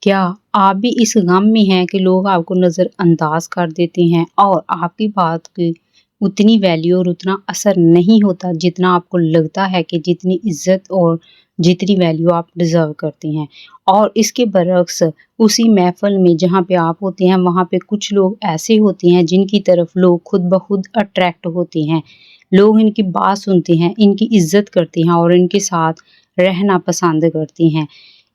क्या आप भी इस गम में हैं कि लोग आपको नज़रअंदाज कर देते हैं और आपकी बात की उतनी वैल्यू और उतना असर नहीं होता जितना आपको लगता है कि जितनी इज्जत और जितनी वैल्यू आप डिज़र्व करते हैं। और इसके बरक्स उसी महफ़िल में जहाँ पे आप होते हैं वहाँ पे कुछ लोग ऐसे होते हैं जिनकी तरफ लोग खुद ब खुद अट्रैक्ट होते हैं। लोग इनकी बात सुनते हैं, इनकी इज्जत करते हैं और इनके साथ रहना पसंद करते हैं।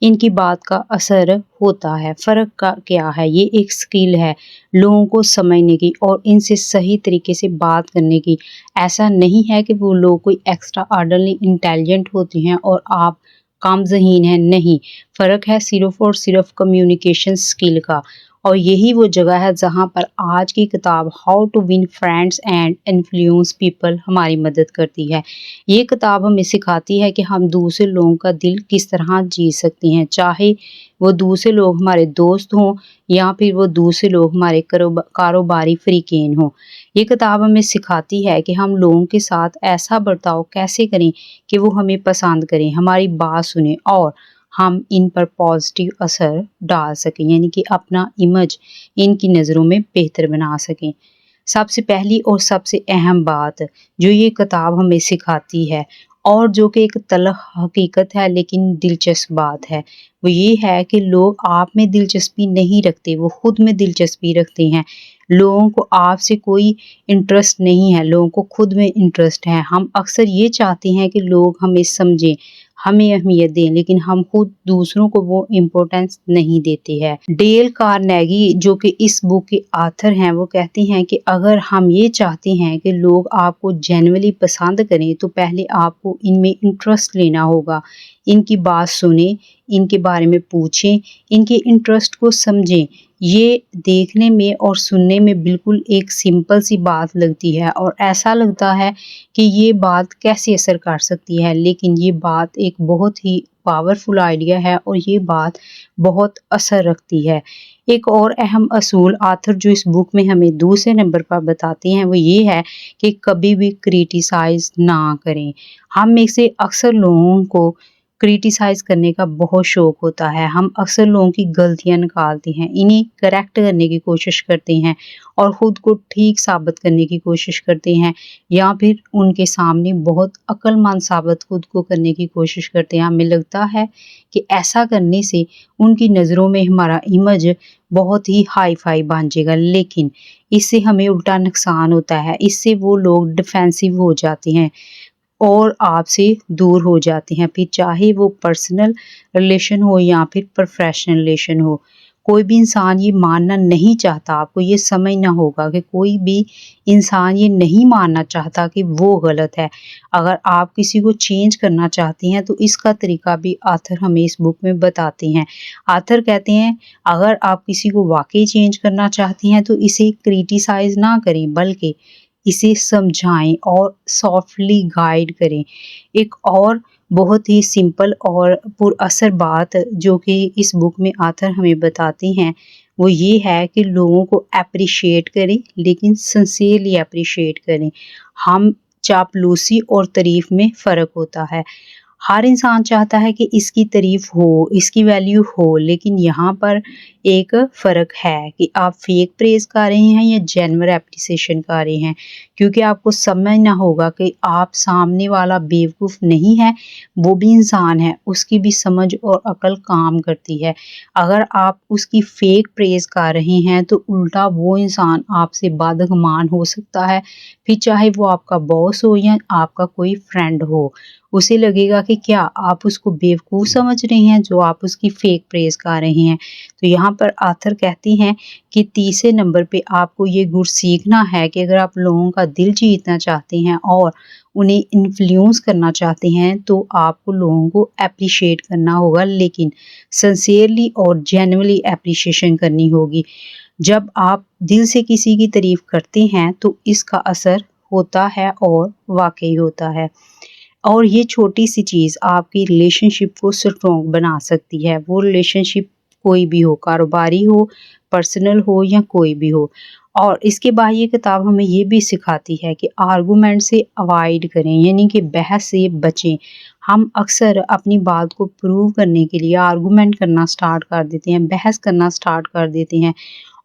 इनकी बात का असर होता है। फ़र्क का क्या है? ये एक स्किल है लोगों को समझने की और इनसे सही तरीके से बात करने की। ऐसा नहीं है कि वो लोग कोई एक्स्ट्रा ऑर्डिनरी इंटेलिजेंट होते हैं और आप कम ज़हीन हैं, नहीं। फ़र्क है सिर्फ़ और सिर्फ़ कम्युनिकेशन स्किल का। और यही वो जगह है जहाँ पर आज की किताब how to win friends and influence people हमारी मदद करती है। ये किताब हमें सिखाती है कि हम दूसरे लोगों का दिल किस तरह जीत सकते हैं, चाहे वो दूसरे लोग हमारे दोस्त हों या फिर वो दूसरे लोग हमारे कारोबारी फ़रीक़ीन हों। ये किताब हमें सिखाती है कि हम लोगों के साथ ऐसा बर्ताव कैसे करें कि वो हमें पसंद करें, हमारी बात सुनें और हम इन पर पॉजिटिव असर डाल सकें, यानी कि अपना इमेज इनकी नज़रों में बेहतर बना सकें। सबसे पहली और सबसे अहम बात जो ये किताब हमें सिखाती है और जो कि एक तल्ख़ हकीकत है लेकिन दिलचस्प बात है, वो ये है कि लोग आप में दिलचस्पी नहीं रखते, वो खुद में दिलचस्पी रखते हैं। लोगों को आपसे कोई इंटरेस्ट नहीं है, लोगों को खुद में इंटरेस्ट है। हम अक्सर ये चाहते हैं कि लोग हमें समझें, हमें अहमियत दें, लेकिन हम खुद दूसरों को वो इम्पोर्टेंस नहीं देते हैं। डेल कार्नेगी जो कि इस बुक के ऑथर हैं, वो कहते हैं कि अगर हम ये चाहते हैं कि लोग आपको जेन्युइनली पसंद करें तो पहले आपको इनमें इंटरेस्ट लेना होगा। इनकी बात सुनें, इनके बारे में पूछें, इनके इंटरेस्ट को समझें। ये देखने में और सुनने में बिल्कुल एक सिंपल सी बात लगती है और ऐसा लगता है कि ये बात कैसे असर कर सकती है, लेकिन ये बात एक बहुत ही पावरफुल आइडिया है और ये बात बहुत असर रखती है। एक और अहम असूल आथर जो इस बुक में हमें दूसरे नंबर पर बताते हैं वो ये है कि कभी भी क्रिटिसाइज़ ना करें। हम में से अक्सर लोगों को क्रिटिसाइज़ करने का बहुत शौक होता है। हम अक्सर लोगों की गलतियाँ निकालते हैं, इन्हें करेक्ट करने की कोशिश करते हैं और ख़ुद को ठीक साबित करने की कोशिश करते हैं या फिर उनके सामने बहुत अक्लमंद साबित खुद को करने की कोशिश करते हैं। हमें लगता है कि ऐसा करने से उनकी नज़रों में हमारा इमेज बहुत ही हाई-फ़ाई बन जाएगा, लेकिन इससे हमें उल्टा नुकसान होता है। इससे वो लोग डिफेंसिव हो जाते हैं और आपसे दूर हो जाते हैं, फिर चाहे वो पर्सनल रिलेशन हो या फिर प्रोफेशनल रिलेशन हो। कोई भी इंसान ये मानना नहीं चाहता, आपको ये समझना होगा कि कोई भी इंसान ये नहीं मानना चाहता कि वो गलत है। अगर आप किसी को चेंज करना चाहते हैं तो इसका तरीका भी आथर हमें इस बुक में बताते हैं। आथर कहते हैं अगर आप किसी को वाक़ई चेंज करना चाहते हैं तो इसे क्रिटिसाइज़ ना करें बल्कि इसे समझाएं और सॉफ्टली गाइड करें। एक और बहुत ही सिंपल और पुरअसर बात जो कि इस बुक में आथर हमें बताते हैं वो ये है कि लोगों को एप्रिशिएट करें, लेकिन सिंसियरली एप्रिशिएट करें। हम चापलूसी और तारीफ में फ़र्क होता है। हर इंसान चाहता है कि इसकी तारीफ हो, इसकी वैल्यू हो, लेकिन यहाँ पर एक फ़र्क है कि आप फेक प्रेज़ कर रहे हैं या जेन्युइन एप्रिसिएशन कर रहे हैं, क्योंकि आपको समझना होगा कि आप सामने वाला बेवकूफ़ नहीं है, वो भी इंसान है, उसकी भी समझ और अक्ल काम करती है। अगर आप उसकी फेक प्रेज़ कर रहे हैं तो उल्टा वो इंसान आपसे बदगुमान हो सकता है, फिर चाहे वो आपका बॉस हो या आपका कोई फ्रेंड हो। उसे लगेगा कि क्या आप उसको बेवकूफ़ समझ रहे हैं जो आप उसकी फेक प्रेज़ कर रहे हैं। तो यहाँ पर आथर कहते हैं कि तीसरे नंबर पे आपको ये गुण सीखना है कि अगर आप लोगों का दिल जीतना चाहते हैं और उन्हें इन्फ्लुएंस करना चाहते हैं तो आपको लोगों को एप्रिशिएट करना होगा, लेकिन सिंसियरली और जेन्युइनली एप्रिशिएशन करनी होगी। जब आप दिल से किसी की तारीफ़ करते हैं तो इसका असर होता है और वाक़ई होता है। और ये छोटी सी चीज़ आपकी रिलेशनशिप को स्ट्रॉन्ग बना सकती है। वो रिलेशनशिप कोई भी हो, कारोबारी हो, पर्सनल हो या कोई भी हो। और इसके बाद ये किताब हमें ये भी सिखाती है कि आर्गुमेंट से अवॉइड करें, यानी कि बहस से बचें। हम अक्सर अपनी बात को प्रूव करने के लिए आर्गुमेंट करना स्टार्ट कर देते हैं, बहस करना स्टार्ट कर देते हैं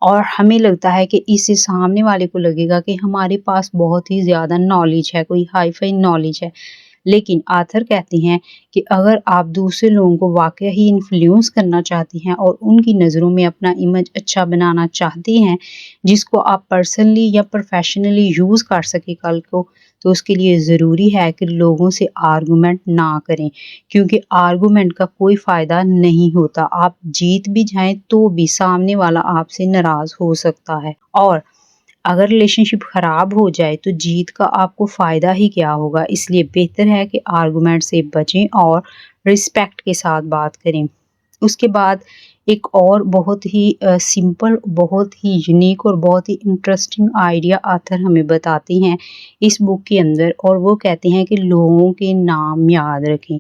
और हमें लगता है कि इससे सामने वाले को लगेगा कि हमारे पास बहुत ही ज़्यादा नॉलेज है, कोई हाई फाई नॉलेज है। लेकिन आथर कहते हैं कि अगर आप दूसरे लोगों को वाकई ही इन्फ्लुएंस करना चाहते हैं और उनकी नज़रों में अपना इमेज अच्छा बनाना चाहते हैं, जिसको आप पर्सनली या प्रोफेशनली यूज़ कर सके कल को, तो उसके लिए ज़रूरी है कि लोगों से आर्गुमेंट ना करें, क्योंकि आर्गुमेंट का कोई फ़ायदा नहीं होता। आप जीत भी जाएं तो भी सामने वाला आपसे नाराज़ हो सकता है, और अगर रिलेशनशिप खराब हो जाए तो जीत का आपको फ़ायदा ही क्या होगा। इसलिए बेहतर है कि आर्गुमेंट से बचें और रिस्पेक्ट के साथ बात करें। उसके बाद एक और बहुत ही सिंपल, बहुत ही यूनिक और बहुत ही इंटरेस्टिंग आइडिया आथर हमें बताते हैं इस बुक के अंदर, और वो कहते हैं कि लोगों के नाम याद रखें।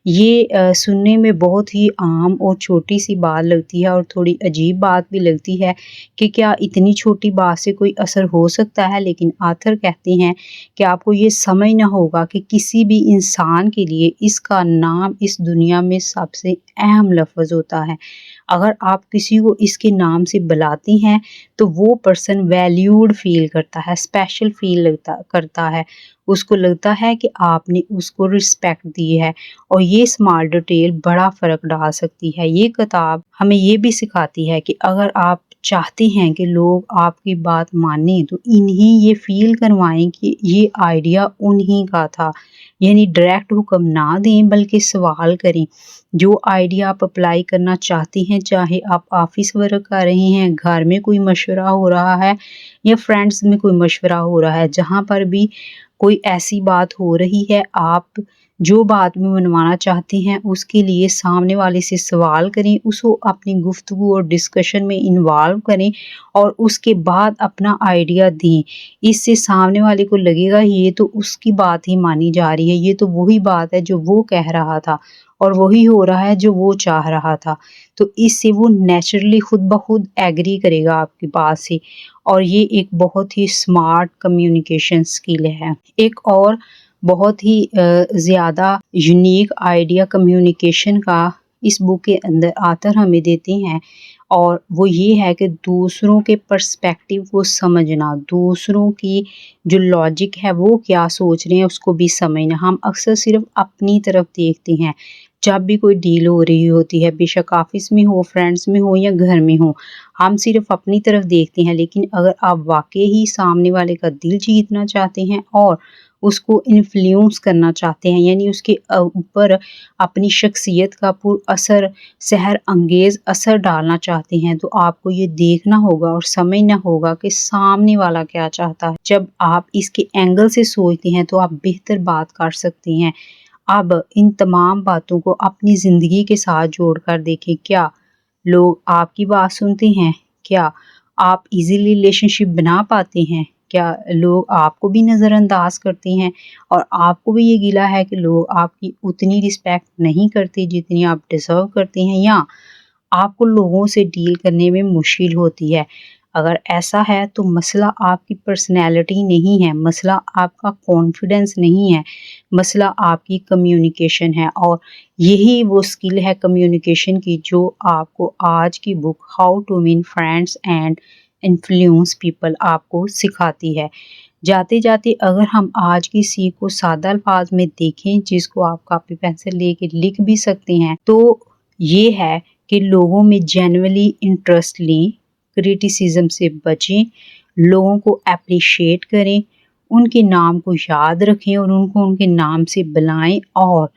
ये सुनने में बहुत ही आम और छोटी सी बात लगती है और थोड़ी अजीब बात भी लगती है कि क्या इतनी छोटी बात से कोई असर हो सकता है, लेकिन आथर कहते हैं कि आपको ये समझना होगा कि किसी भी इंसान के लिए इसका नाम इस दुनिया में सबसे अहम लफ्ज़ होता है। अगर आप किसी को इसके नाम से बुलाती हैं तो वो पर्सन वैल्यूड फील करता है, स्पेशल फील करता है, उसको लगता है कि आपने उसको रिस्पेक्ट दी है, और ये स्मॉल डिटेल बड़ा फ़र्क डाल सकती है। ये किताब हमें ये भी सिखाती है कि अगर आप चाहते हैं कि लोग आपकी बात मानें तो इन्हीं ये फील करवाएं कि ये आइडिया उन्हीं का था। यानी डायरेक्ट हुक्म ना दें बल्कि सवाल करें। जो आइडिया आप अप्लाई करना चाहते हैं, चाहे आप ऑफिस वर्क कर रहे हैं, घर में कोई मशवरा हो रहा है या फ्रेंड्स में कोई मशवरा हो रहा है, जहाँ पर भी कोई ऐसी बात हो रही है, आप जो बात में मनवाना चाहते हैं उसके लिए सामने वाले से सवाल करें, उसको अपनी गुफ्तगू और डिस्कशन में इन्वॉल्व करें और उसके बाद अपना आइडिया दें। इससे सामने वाले को लगेगा ये तो उसकी बात ही मानी जा रही है, ये तो वही बात है जो वो कह रहा था और वही हो रहा है जो वो चाह रहा था। तो इससे वो नेचुरली खुद ब खुद एग्री करेगा आपकी बात से, और ये एक बहुत ही स्मार्ट कम्युनिकेशन स्किल है। एक और बहुत ही ज़्यादा यूनिक आइडिया कम्युनिकेशन का इस बुक के अंदर आथर हमें देते हैं, और वो ये है कि दूसरों के पर्सपेक्टिव को समझना, दूसरों की जो लॉजिक है वो क्या सोच रहे हैं उसको भी समझना। हम अक्सर सिर्फ अपनी तरफ देखते हैं जब भी कोई डील हो रही होती है, बेशक ऑफिस में हो, फ्रेंड्स में हो या घर में हो, हम सिर्फ अपनी तरफ देखते हैं। लेकिन अगर आप वाकई ही सामने वाले का दिल जीतना चाहते हैं और उसको इन्फ्लुएंस करना चाहते हैं, यानी उसके ऊपर अपनी शख्सियत का असर, सहर अंगेज असर डालना चाहते हैं, तो आपको ये देखना होगा और समझना होगा कि सामने वाला क्या चाहता है। जब आप इसके एंगल से सोचते हैं तो आप बेहतर बात कर सकते हैं। अब इन तमाम बातों को अपनी ज़िंदगी के साथ जोड़कर देखें। क्या लोग आपकी बात सुनते हैं? क्या आप इजीली रिलेशनशिप बना पाते हैं? क्या लोग आपको भी नज़रअंदाज करते हैं और आपको भी ये गिला है कि लोग आपकी उतनी रिस्पेक्ट नहीं करते जितनी आप डिज़र्व करते हैं, या आपको लोगों से डील करने में मुश्किल होती है? अगर ऐसा है तो मसला आपकी पर्सनैलिटी नहीं है, मसला आपका कॉन्फिडेंस नहीं है, मसला आपकी कम्युनिकेशन है। और यही वो स्किल है कम्युनिकेशन की जो आपको आज की book how to win friends and influence people आपको सिखाती है। जाते जाते अगर हम आज की सीख को सादा अल्फाज में देखें, जिसको आप कॉपी पेंसिल लेके लिख भी सकते हैं, तो ये है कि लोगों में जेन्युइनली इंटरेस्ट लें, क्रिटिसिज्म से बचें, लोगों को अप्रिशिएट करें, उनके नाम को याद रखें और उनको उनके नाम से बुलाएं और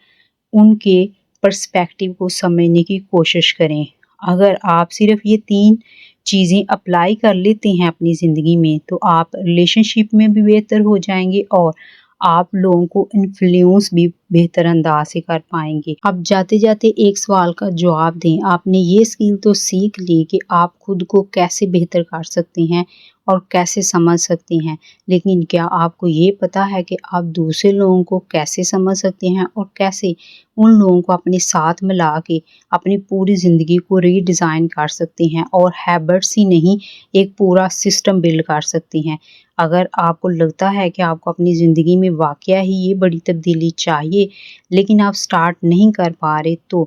उनके पर्सपेक्टिव को समझने की कोशिश करें। अगर आप सिर्फ ये 3 चीज़ें अप्लाई कर लेते हैं अपनी ज़िंदगी में, तो आप रिलेशनशिप में भी बेहतर हो जाएंगे और आप लोगों को इन्फ्लुएंस भी बेहतर अंदाज से कर पाएंगे। अब जाते जाते एक सवाल का जवाब दें। आपने ये स्किल तो सीख ली कि आप खुद को कैसे बेहतर कर सकते हैं और कैसे समझ सकते हैं, लेकिन क्या आपको ये पता है कि आप दूसरे लोगों को कैसे समझ सकते हैं और कैसे उन लोगों को अपने साथ मिला के अपनी पूरी ज़िंदगी को रीडिज़ाइन कर सकते हैं और हैबिट्स ही नहीं, एक पूरा सिस्टम बिल्ड कर सकते हैं। अगर आपको लगता है कि आपको अपनी ज़िंदगी में वाकया ही ये बड़ी तब्दीली चाहिए چاہیے لیکن آپ سٹارٹ نہیں کر پا رہے تو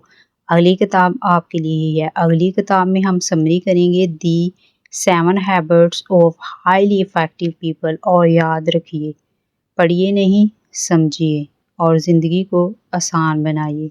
اگلی کتاب آپ کے لیے ہی ہے۔ اگلی کتاب میں ہم سمری کریں گے دی 7 habits of highly effective people, اور یاد رکھیے پڑھیے نہیں سمجھیے اور زندگی کو آسان بنائیے۔